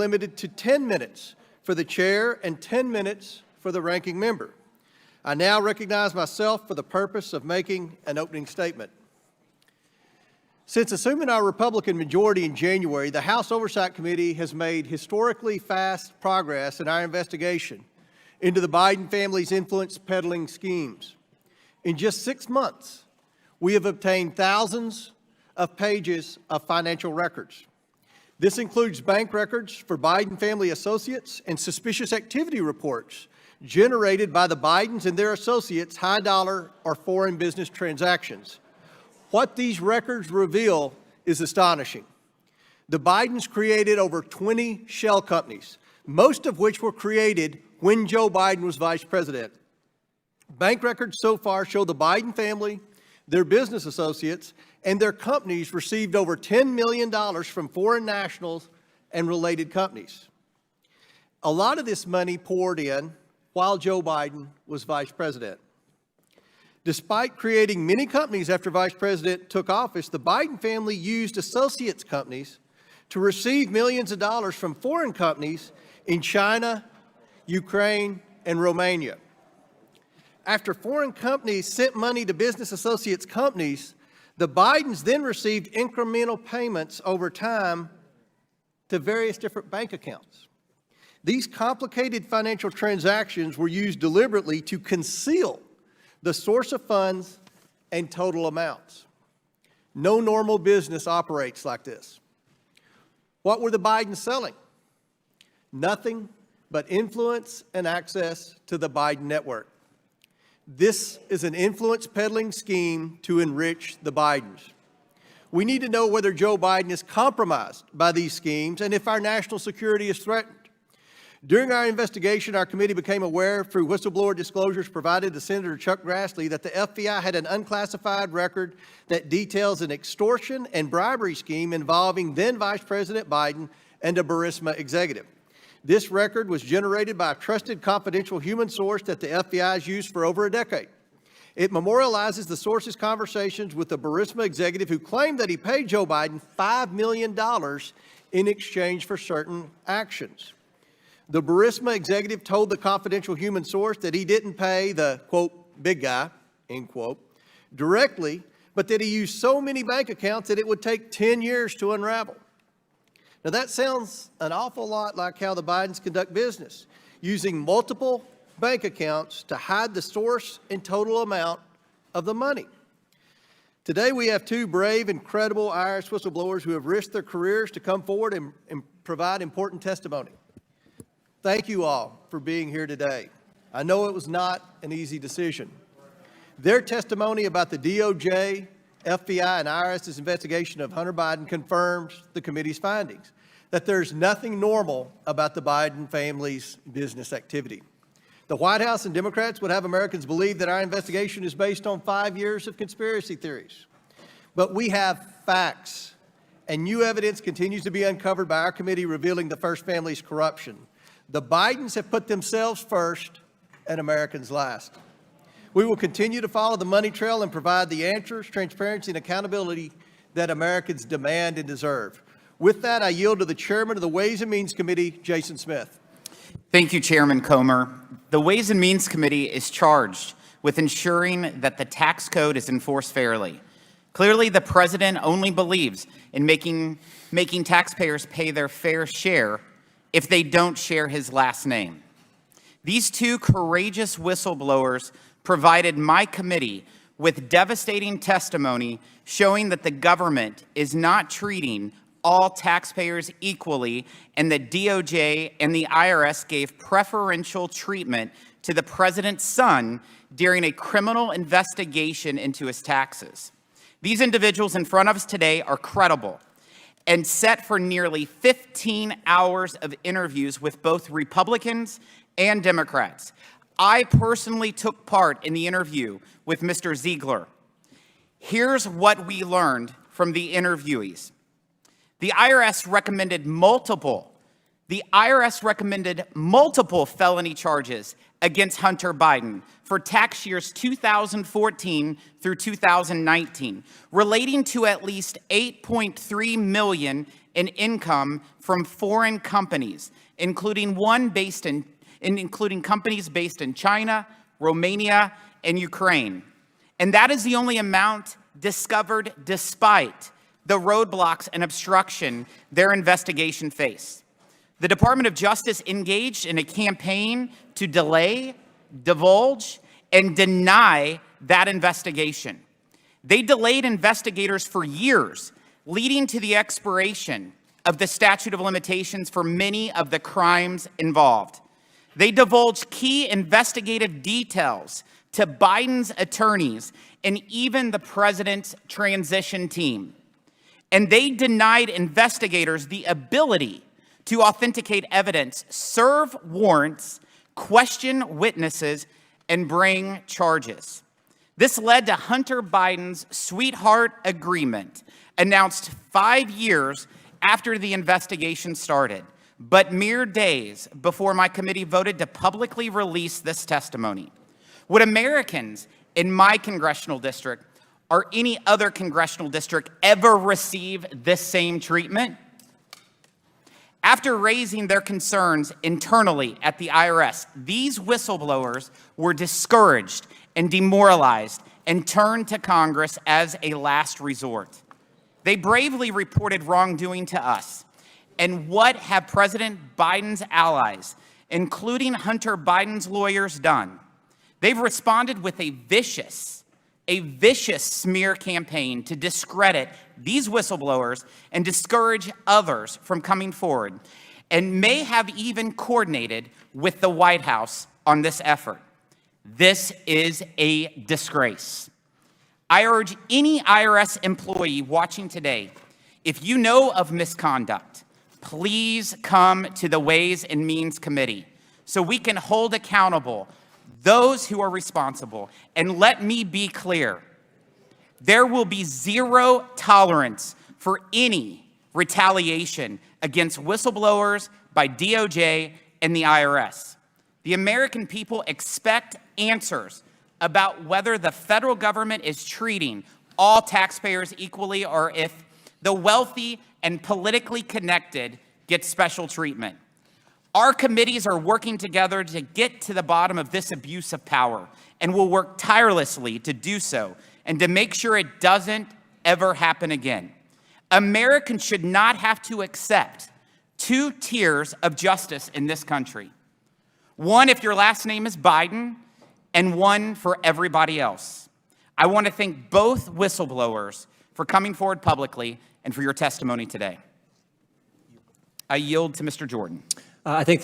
limited to 10 minutes for the chair and 10 minutes for the ranking member. I now recognize myself for the purpose of making an opening statement. Since assuming our Republican majority in January, the House Oversight Committee has made historically fast progress in our investigation into the Biden family's influence peddling schemes. In just 6 months, we have obtained thousands of pages of financial records. This includes bank records for Biden family associates and suspicious activity reports generated by the Bidens and their associates' high-dollar or foreign business transactions. What these records reveal is astonishing. The Bidens created over 20 shell companies, most of which were created when Joe Biden was vice president. Bank records so far show the Biden family, their business associates, and their companies received over $10 million from foreign nationals and related companies. A lot of this money poured in while Joe Biden was vice president. Despite creating many companies after Vice President took office, the Biden family used associates companies to receive millions of dollars from foreign companies in China, Ukraine, and Romania. After foreign companies sent money to business associates companies, the Bidens then received incremental payments over time to various different bank accounts. These complicated financial transactions were used deliberately to conceal the source of funds and total amounts. No normal business operates like this. What were the Bidens selling? Nothing but influence and access to the Biden network. This is an influence peddling scheme to enrich the Bidens. We need to know whether Joe Biden is compromised by these schemes and if our national security is threatened. During our investigation, our committee became aware through whistleblower disclosures provided to Senator Chuck Grassley that the FBI had an unclassified record that details an extortion and bribery scheme involving then Vice President Biden and a Burisma executive. This record was generated by a trusted confidential human source that the FBI has used for over a decade. It memorializes the source's conversations with the Burisma executive who claimed that he paid Joe Biden $5 million in exchange for certain actions. The Burisma executive told the confidential human source that he didn't pay the, quote, big guy, end quote, directly, but that he used so many bank accounts that it would take 10 years to unravel. Now that sounds an awful lot like how the Bidens conduct business, using multiple bank accounts to hide the source and total amount of the money. Today we have two brave and credible IRS whistleblowers who have risked their careers to come forward and provide important testimony. Thank you all for being here today. I know it was not an easy decision. Their testimony about the DOJ, FBI, and IRS's investigation of Hunter Biden confirms the committee's findings, that there's nothing normal about the Biden family's business activity. The White House and Democrats would have Americans believe that our investigation is based on 5 years of conspiracy theories. But we have facts, and new evidence continues to be uncovered by our committee revealing the first family's corruption. The Bidens have put themselves first and Americans last. We will continue to follow the money trail and provide the answers, transparency, and accountability that Americans demand and deserve. With that, I yield to the Chairman of the Ways and Means Committee, Jason Smith. Thank you, Chairman Comer. The Ways and Means Committee is charged with ensuring that the tax code is enforced fairly. Clearly, the President only believes in making taxpayers pay their fair share if they don't share his last name. These two courageous whistleblowers provided my committee with devastating testimony showing that the government is not treating all taxpayers equally and that DOJ and the IRS gave preferential treatment to the president's son during a criminal investigation into his taxes. These individuals in front of us today are credible and set for nearly 15 hours of interviews with both Republicans and Democrats. I personally took part in the interview with Mr. Ziegler. Here's what we learned from the interviewees. The IRS recommended multiple The IRS recommended multiple felony charges against Hunter Biden for tax years 2014 through 2019, relating to at least $8.3 million in income from foreign companies, including companies based in China, Romania, and Ukraine. And that is the only amount discovered despite the roadblocks and obstruction their investigation faced. The Department of Justice engaged in a campaign to delay, divulge, and deny that investigation. They delayed investigators for years, leading to the expiration of the statute of limitations for many of the crimes involved. They divulged key investigative details to Biden's attorneys and even the president's transition team. And they denied investigators the ability to authenticate evidence, serve warrants, question witnesses, and bring charges. This led to Hunter Biden's sweetheart agreement, announced 5 years after the investigation started, but mere days before my committee voted to publicly release this testimony. Would Americans in my congressional district or any other congressional district ever receive this same treatment? After raising their concerns internally at the IRS, these whistleblowers were discouraged and demoralized and turned to Congress as a last resort. They bravely reported wrongdoing to us. And what have President Biden's allies, including Hunter Biden's lawyers, done? They've responded with a vicious smear campaign to discredit these whistleblowers and discourage others from coming forward, and may have even coordinated with the White House on this effort. This is a disgrace. I urge any IRS employee watching today, if you know of misconduct, please come to the Ways and Means Committee so we can hold accountable those who are responsible. And let me be clear, there will be zero tolerance for any retaliation against whistleblowers by DOJ and the IRS. The American people expect answers about whether the federal government is treating all taxpayers equally or if the wealthy and politically connected get special treatment. Our committees are working together to get to the bottom of this abuse of power, and will work tirelessly to do so and to make sure it doesn't ever happen again. Americans should not have to accept two tiers of justice in this country. One if your last name is Biden, and one for everybody else. I want to thank both whistleblowers for coming forward publicly and for your testimony today. I yield to Mr. Jordan. I think